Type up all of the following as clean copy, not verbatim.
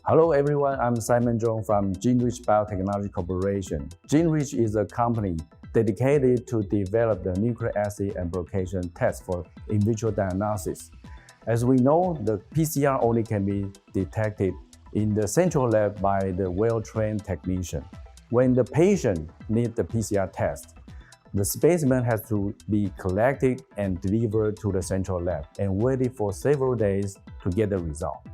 Hello everyone, I'm Simon Zhong from GenRich Biotechnology Corporation. GenRich is a company dedicated to develop the nucleic acid amplification test for in vitro diagnosis. As we know, the PCR only can be detected in the central lab by the well-trained technician. When the patient needs the PCR test, the specimen has to be collected and delivered to the central lab and waited for several days to get the result.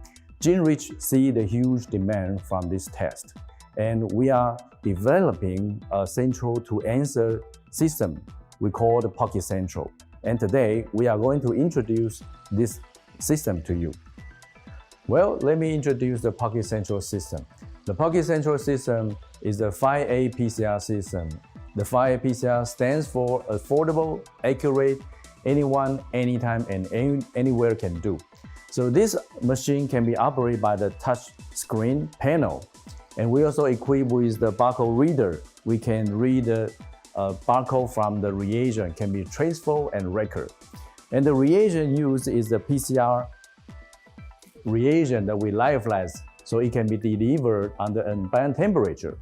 GenRich sees the huge demand from this test, and we are developing a central to answer system we call the POCKIT Central. And today, we are going to introduce this system to you. Well, let me introduce the POCKIT Central system. The POCKIT Central system is the 5A PCR system. The 5A PCR stands for affordable, accurate, anyone, anytime, and anywhere can do. So this machine can be operated by the touch screen panel. And we also equipped with the barcode reader. We can read the barcode from the reagent, can be traceable and record. And the reagent used is the PCR reagent that we lyophilize, so it can be delivered under ambient temperature.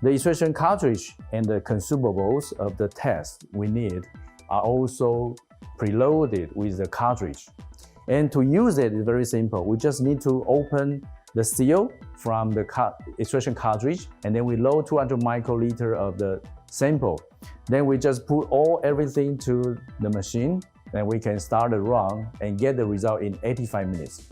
The extraction cartridge and the consumables of the test we need are also preloaded with the cartridge. And to use it is very simple. We just need to open the seal from the extraction cartridge, and then we load 200 microliter of the sample. Then we just put everything to the machine, and we can start the run and get the result in 85 minutes.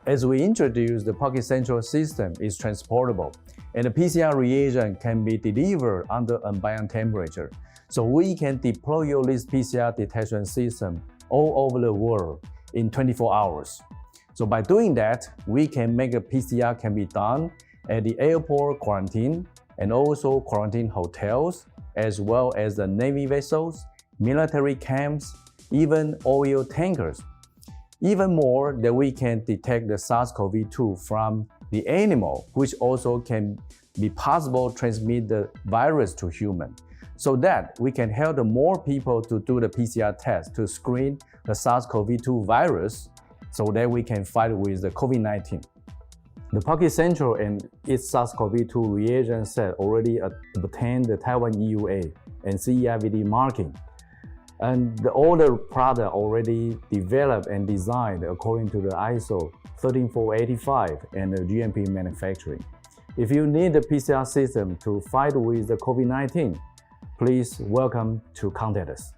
As we introduce, the POCKIT Central system is transportable, and the PCR reagent can be delivered under ambient temperature. So we can deploy this PCR detection system all over the world in 24 hours. So by doing that, we can make a PCR can be done at the airport quarantine and also quarantine hotels, as well as the Navy vessels, military camps, even oil tankers. Even more, that we can detect the SARS-CoV-2 from the animal, which also can be possible transmit the virus to human, so that we can help more people to do the PCR test to screen the SARS-CoV-2 virus, so that we can fight with the COVID-19. The POCKIT Central and its SARS-CoV-2 reagent set already obtained the Taiwan EUA and CE-IVD marking. And all the product already developed and designed according to the ISO 13485 and the GMP manufacturing. If you need the PCR system to fight with the COVID-19, please welcome to contact us.